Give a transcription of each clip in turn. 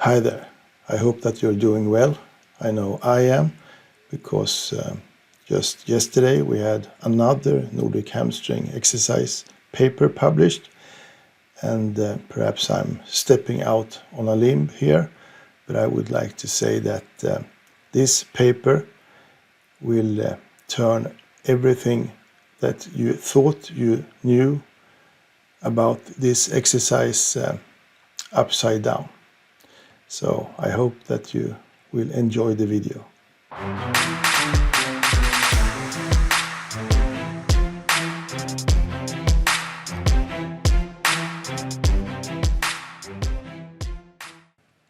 Hi there. I hope that you're doing well. I know I am, because just yesterday we had another Nordic hamstring exercise paper published, and perhaps I'm stepping out on a limb here, but I would like to say that this paper will turn everything that you thought you knew about this exercise upside down. So I hope that you will enjoy the video.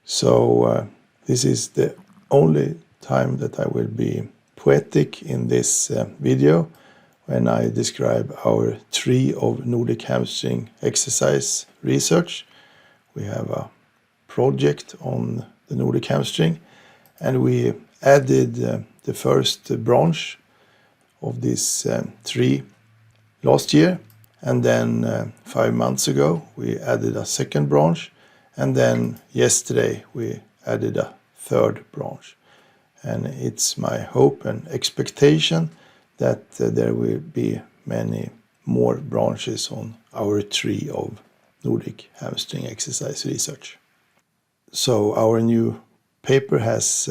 So this is the only time that I will be poetic in this video, when I describe our tree of Nordic hamstring exercise research. We have a project on the Nordic hamstring, and we added the first branch of this tree last year, and then 5 months ago we added a second branch, and then yesterday we added a third branch. And it's my hope and expectation that there will be many more branches on our tree of Nordic hamstring exercise research. So our new paper has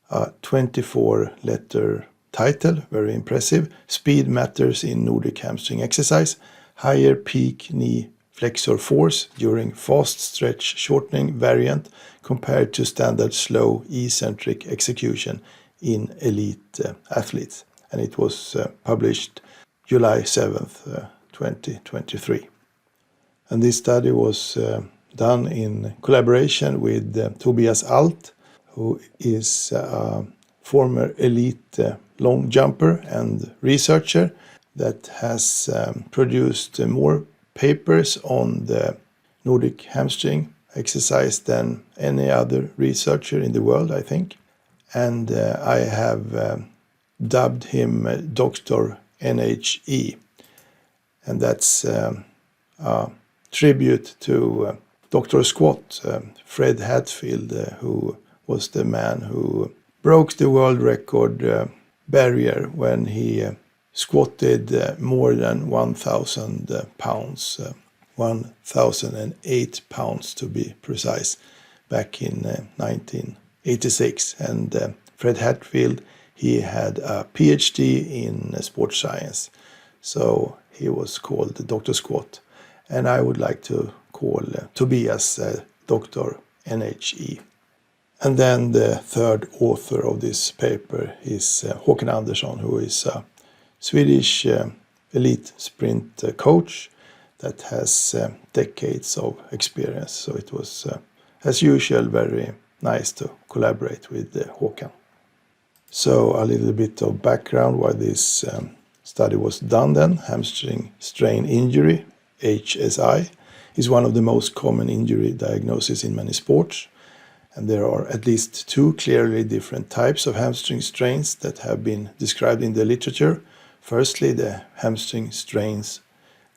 a 24-letter title, very impressive. Speed matters in Nordic hamstring exercise. Higher peak knee flexor force during fast stretch shortening variant compared to standard slow eccentric execution in elite athletes. And it was published July 7th, 2023. And this study was done in collaboration with Tobias, who is a former elite long jumper and researcher that has produced more papers on the Nordic hamstring exercise than any other researcher in the world, I think. And I have dubbed him Dr. NHE, and that's a tribute to Dr. Squat, Fred Hatfield, who was the man who broke the world record barrier when he squatted more than 1,000 pounds, 1,008 pounds to be precise, back in 1986. And Fred Hatfield, he had a PhD in sports science, so he was called Dr. Squat. And I would like to call Tobias Dr. NHE. And then the third author of this paper is Håkan Andersson, who is a Swedish elite sprint coach that has decades of experience. So it was, as usual, very nice to collaborate with Håkan. So a little bit of background why this study was done then. Hamstring strain injury, HSI, is one of the most common injury diagnoses in many sports. And there are at least two clearly different types of hamstring strains that have been described in the literature. Firstly, the hamstring strains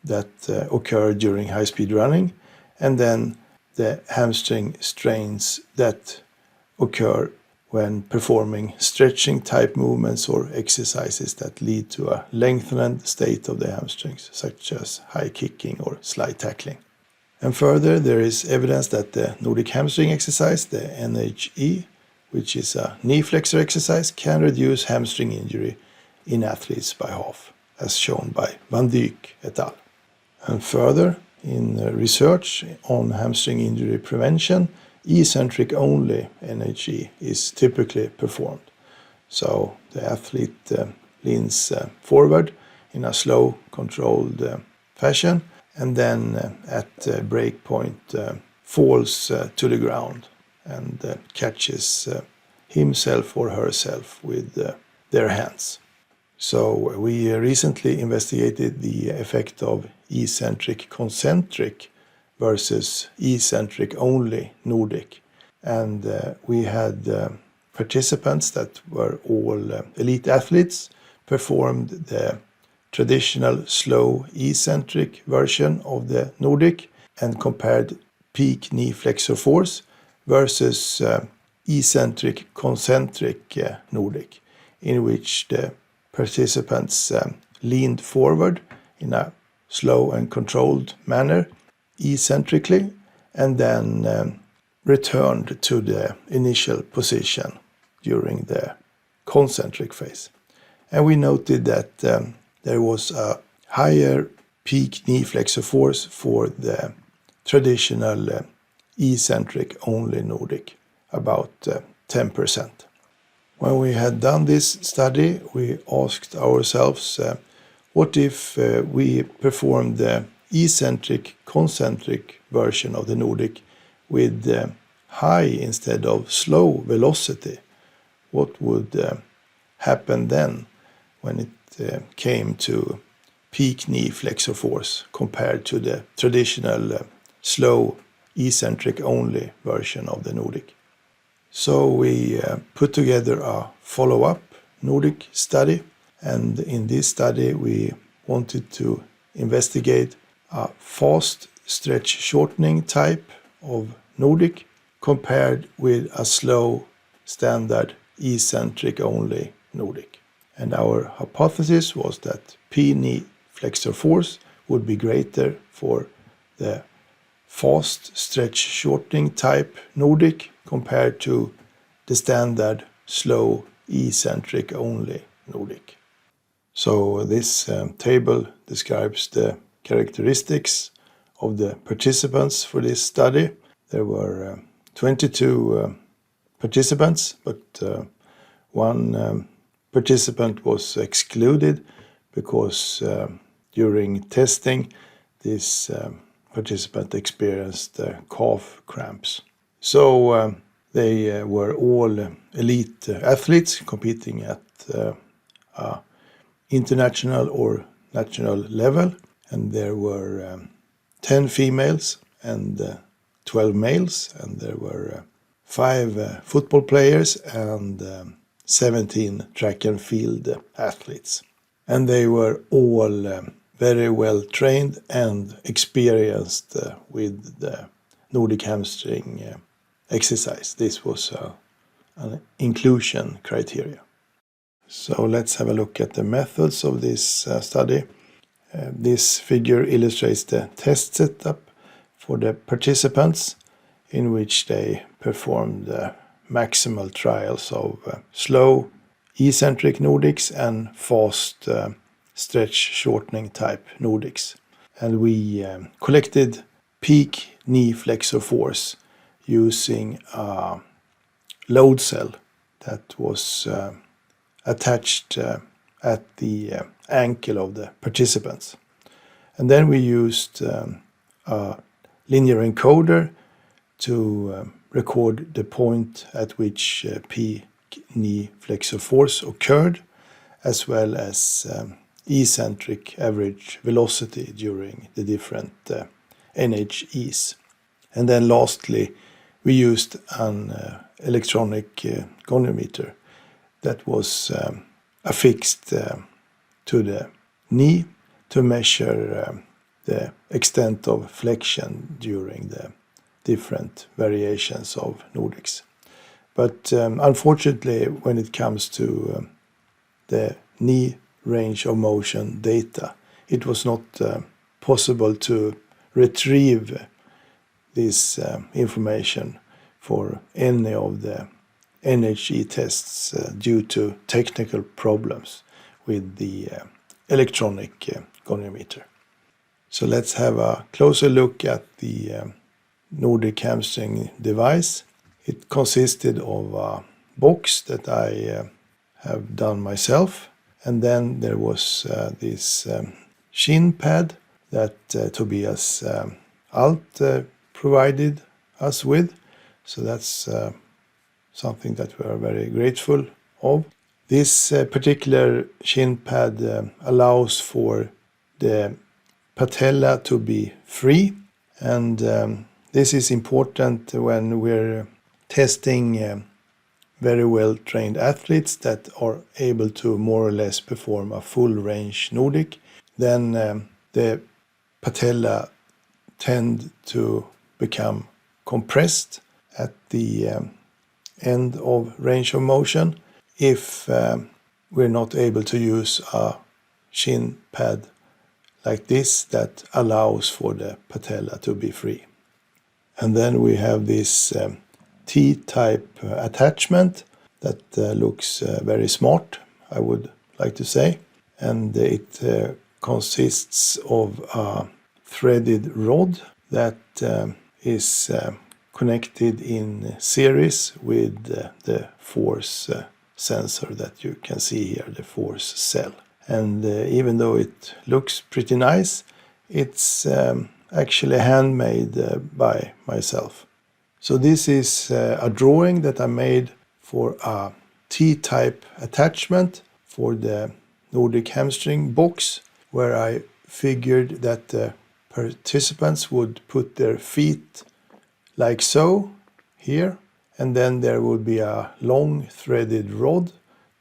that occur during high-speed running, and then the hamstring strains that occur when performing stretching type movements or exercises that lead to a lengthened state of the hamstrings, such as high kicking or slide tackling. And further, there is evidence that the Nordic hamstring exercise, the NHE, which is a knee flexor exercise, can reduce hamstring injury in athletes by half, as shown by Van Dyk et al. And further, in research on hamstring injury prevention, eccentric only NHE is typically performed. So the athlete leans forward in a slow, controlled fashion, and then at break point falls to the ground and catches himself or herself with their hands. So we recently investigated the effect of eccentric concentric versus eccentric only Nordic, and we had participants that were all elite athletes, performed the traditional slow eccentric version of the Nordic and compared peak knee flexor force versus eccentric concentric Nordic, in which the participants leaned forward in a slow and controlled manner, eccentrically, and then returned to the initial position during the concentric phase. And we noted that there was a higher peak knee flexor force for the traditional eccentric only Nordic, about 10%. When we had done this study, we asked ourselves, what if we performed the eccentric concentric version of the Nordic with high instead of slow velocity? What would happen then when it came to peak knee flexor force compared to the traditional slow eccentric only version of the Nordic? So we put together a follow-up Nordic study, and in this study we wanted to investigate a fast stretch shortening type of Nordic compared with a slow standard eccentric only Nordic. And our hypothesis was that P knee flexor force would be greater for the fast stretch shortening type Nordic compared to the standard slow eccentric only Nordic. So this table describes the characteristics of the participants for this study. There were 22 participants, but one participant was excluded because during testing this participant experienced calf cramps. So they were all elite athletes competing at international or national level, and there were 10 females and 12 males, and there were 5 football players and 17 track and field athletes. And they were all very well trained and experienced with the Nordic hamstring exercise. This was an inclusion criteria. So let's have a look at the methods of this study. This figure illustrates the test setup for the participants, in which they performed maximal trials of slow eccentric Nordics and fast stretch shortening type Nordics. And we collected peak knee flexor force using a load cell that was attached at the ankle of the participants. And then we used a linear encoder to record the point at which peak knee flexor force occurred, as well as eccentric average velocity during the different NHEs. And then lastly, we used an electronic goniometer that was affixed to the knee to measure the extent of flexion during the different variations of Nordics. But unfortunately, when it comes to the knee range of motion data, it was not possible to retrieve this information for any of the NHE tests due to technical problems with the electronic goniometer. So let's have a closer look at the Nordic hamstring device. It consisted of a box that I have done myself, and then there was this shin pad that Tobias Alt provided us with. So that's something that we are very grateful of. This particular shin pad allows for the patella to be free, and this is important when we're testing very well trained athletes that are able to more or less perform a full range Nordic. Then the patella tend to become compressed, at the end of range of motion if we're not able to use a shin pad like this that allows for the patella to be free. And then we have this T-type attachment that looks very smart, I would like to say. And it consists of a threaded rod that is connected in series with the force sensor that you can see here, the force cell. And even though it looks pretty nice, it's actually handmade by myself. So this is a drawing that I made for a T-type attachment for the Nordic hamstring box, where I figured that the participants would put their feet like so, here, and then there would be a long threaded rod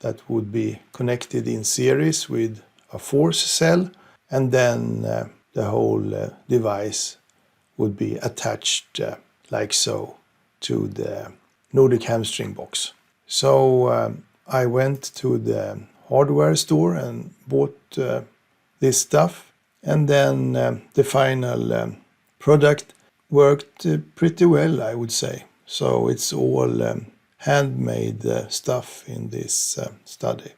that would be connected in series with a force cell, and then the whole device would be attached like so to the Nordic hamstring box. So I went to the hardware store and bought this stuff, and then the final product worked pretty well, I would say. So it's all handmade stuff in this study.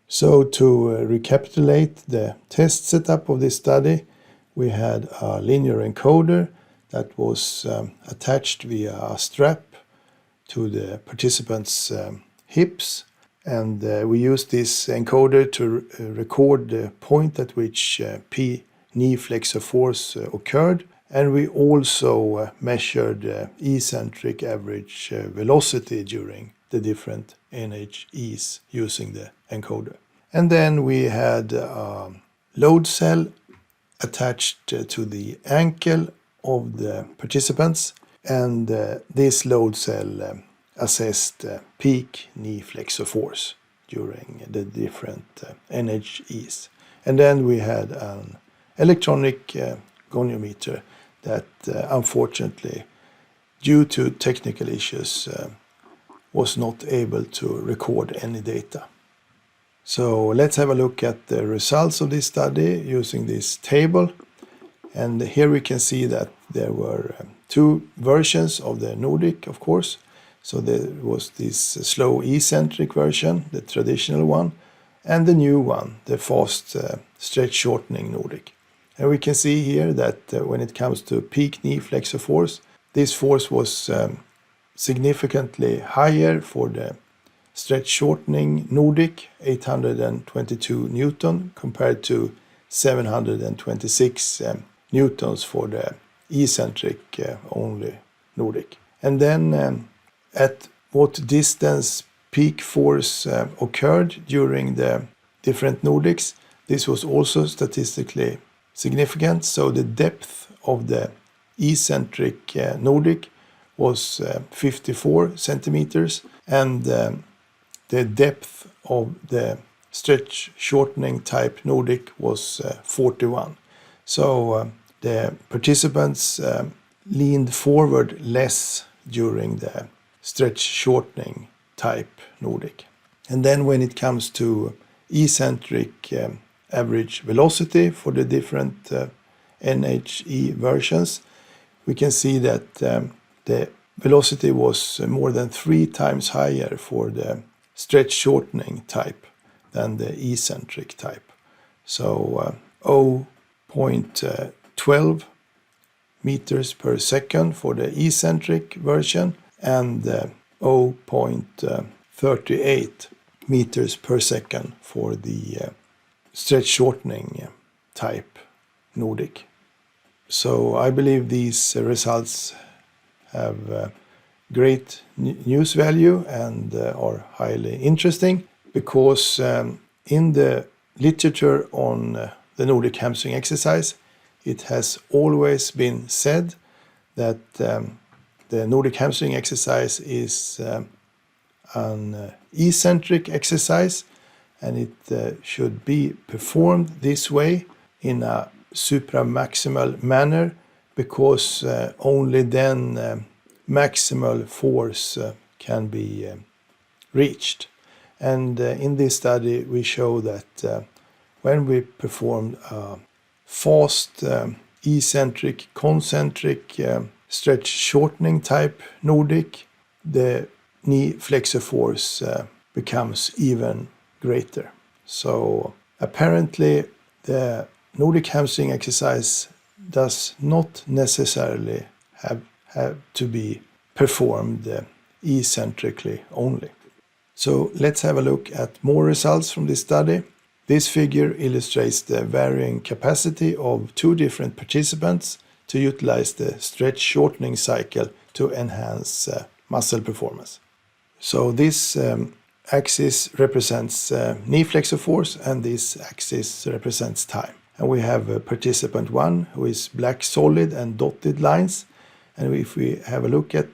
So to recapitulate the test setup of this study, we had a linear encoder that was attached via a strap to the participants' hips, and we used this encoder to record the point at which P knee flexor force occurred, and we also measured eccentric average velocity during the different NHEs using the encoder. And then we had a load cell attached to the ankle of the participants, and this load cell assessed peak knee flexor force during the different NHEs. And then we had an electronic goniometer that unfortunately, due to technical issues, was not able to record any data. So let's have a look at the results of this study using this table. And here we can see that there were two versions of the Nordic, of course. So there was this slow eccentric version, the traditional one, and the new one, the fast stretch shortening Nordic. And we can see here that when it comes to peak knee flexor force, this force was significantly higher for the stretch shortening Nordic, 822 Newton, compared to 726 Newtons for the eccentric only Nordic. And then at what distance peak force occurred during the different Nordics, this was also statistically significant. So the depth of the eccentric Nordic was 54 centimeters, and the depth of the stretch shortening type Nordic was 41. So the participants leaned forward less during the stretch shortening type Nordic. And then when it comes to eccentric average velocity for the different NHE versions, we can see that the velocity was more than 3 times higher for the stretch shortening type than the eccentric type. So 0.12 meters per second for the eccentric version, and 0.38 meters per second for the stretch shortening type Nordic. So I believe these results have great news value and are highly interesting, because in the literature on the Nordic hamstring exercise, it has always been said that the Nordic hamstring exercise is an eccentric exercise, and it should be performed this way in a supramaximal manner, because only then maximal force can be reached. And in this study we show that when we performed a fast eccentric concentric stretch shortening type Nordic, the knee flexor force becomes even greater. So apparently the Nordic hamstring exercise does not necessarily have to be performed eccentrically only. So let's have a look at more results from this study. This figure illustrates the varying capacity of two different participants to utilize the stretch shortening cycle to enhance muscle performance. So this axis represents knee flexor force and this axis represents time. And we have participant 1 who is black solid and dotted lines. And if we have a look at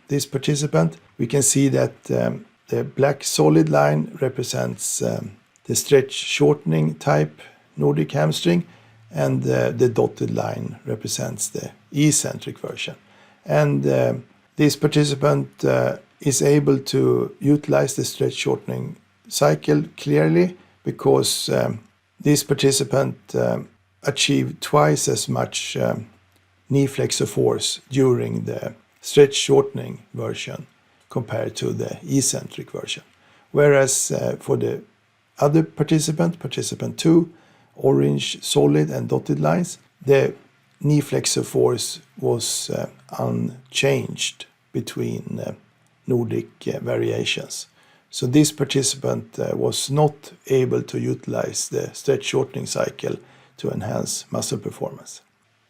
this participant, we can see that the black solid line represents the stretch shortening type Nordic hamstring, and the dotted line represents the eccentric version. And this participant is able to utilize the stretch shortening cycle clearly because this participant achieved twice as much knee flexor force during the stretch shortening version compared to the eccentric version. Whereas for the other participant, participant 2, orange solid and dotted lines, the knee flexor force was unchanged between Nordic variations. So this participant was not able to utilize the stretch shortening cycle to enhance muscle performance.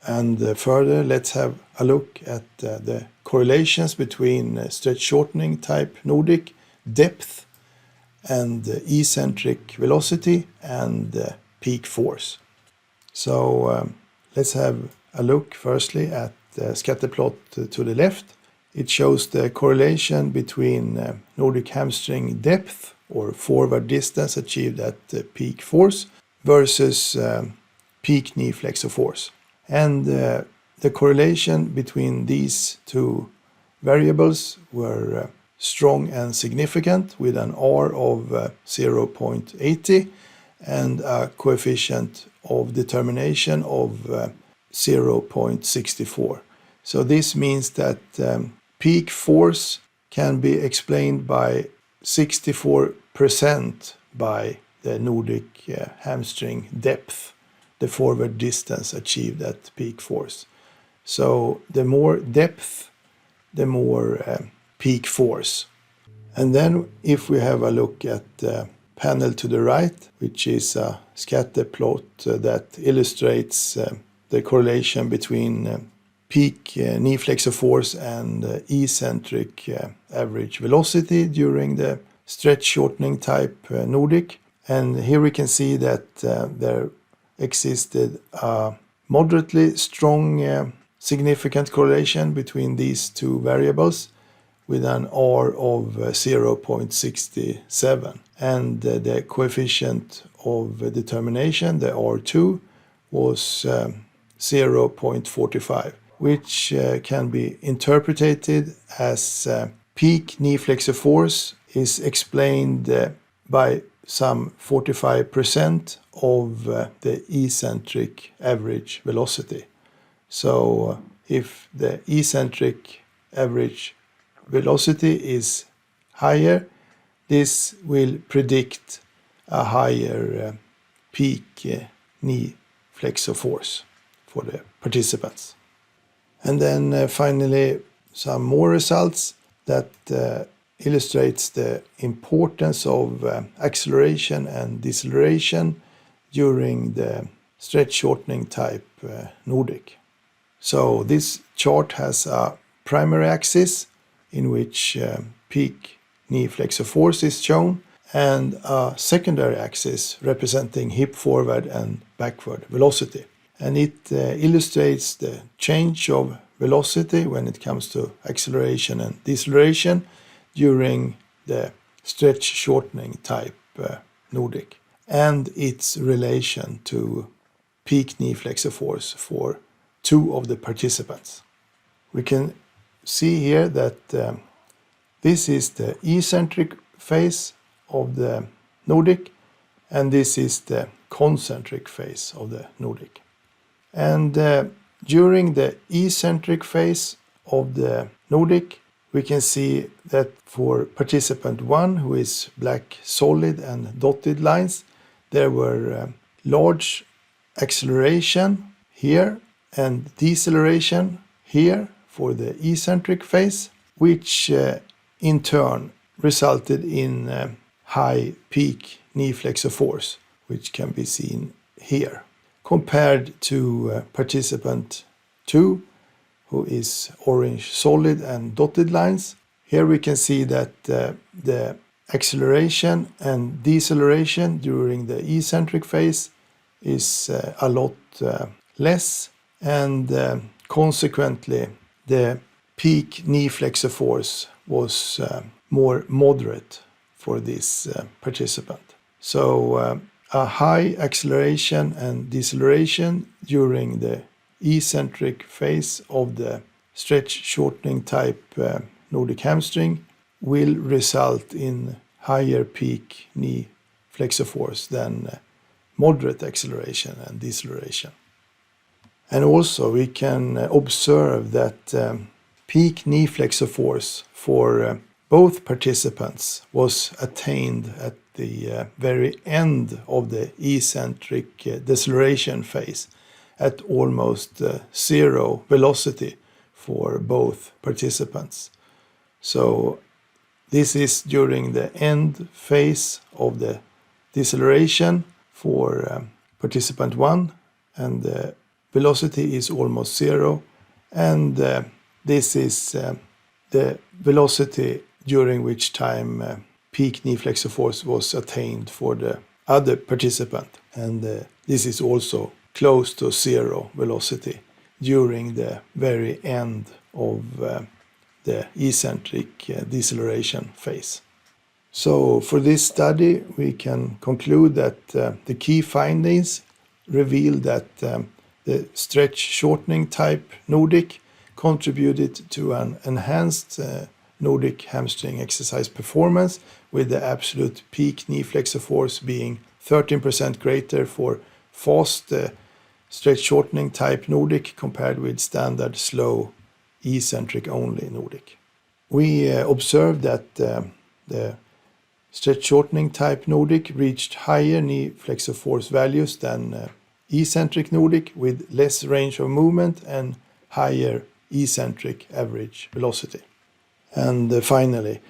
And further, let's have a look at the correlations between stretch shortening type Nordic depth and eccentric velocity and peak force. So let's have a look firstly at the scatter plot to the left. It shows the correlation between Nordic hamstring depth or forward distance achieved at peak force versus peak knee flexor force. And the correlation between these two variables were strong and significant with an R of 0.80 and a coefficient of determination of 0.64. So this means that peak force can be explained by 64% by the Nordic hamstring depth, the forward distance achieved at peak force. So the more depth, the more peak force. And then if we have a look at the panel to the right, which is a scatter plot that illustrates the correlation between peak knee flexor force and eccentric average velocity during the stretch shortening type Nordic. And here we can see that there existed a moderately strong significant correlation between these two variables with an R of 0.67. And the coefficient of determination, the R2, was 0.45, which can be interpreted as peak knee flexor force is explained by some 45% of the eccentric average velocity. So if the eccentric average velocity is higher, this will predict a higher peak knee flexor force for the participants. And then finally some more results that illustrates the importance of acceleration and deceleration during the stretch shortening type Nordic. So this chart has a primary axis in which peak knee flexor force is shown and a secondary axis representing hip forward and backward velocity. And it illustrates the change of velocity when it comes to acceleration and deceleration during the stretch shortening type Nordic and its relation to peak knee flexor force for two of the participants. We can see here that this is the eccentric phase of the Nordic, and this is the concentric phase of the Nordic. And during the eccentric phase of the Nordic, we can see that for participant 1, who is black solid and dotted lines, there were large acceleration here and deceleration here for the eccentric phase, which in turn resulted in high peak knee flexor force, which can be seen here, compared to participant 2, who is orange solid and dotted lines. Here we can see that the acceleration and deceleration during the eccentric phase is a lot less, and consequently the peak knee flexor force was more moderate for this participant. So a high acceleration and deceleration during the eccentric phase of the stretch shortening type Nordic hamstring will result in higher peak knee flexor force than moderate acceleration and deceleration. And also we can observe that peak knee flexor force for both participants was attained at the very end of the eccentric deceleration phase at almost zero velocity for both participants. So this is during the end phase of the deceleration for participant 1, and the velocity is almost zero, and this is the velocity during which time peak knee flexor force was attained for the other participant, and this is also close to zero velocity during the very end of the eccentric deceleration phase. So for this study we can conclude that the key findings reveal that the stretch shortening type Nordic contributed to an enhanced Nordic hamstring exercise performance, with the absolute peak knee flexor force being 13% greater for fast stretch shortening type Nordic compared with standard slow eccentric only Nordic. We observed that the stretch shortening type Nordic reached higher knee flexor force values than eccentric Nordic, with less range of movement and higher eccentric average velocity. And finally,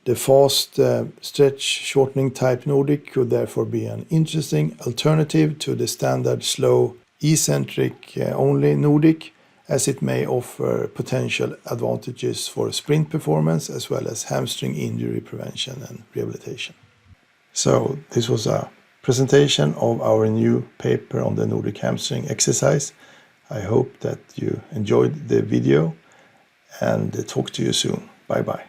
the fast stretch shortening type Nordic could therefore be an interesting alternative to the standard slow eccentric only Nordic, as it may offer potential advantages for sprint performance as well as hamstring injury prevention and rehabilitation. So this was a presentation of our new paper on the Nordic hamstring exercise. I hope that you enjoyed the video, and talk to you soon. Bye bye.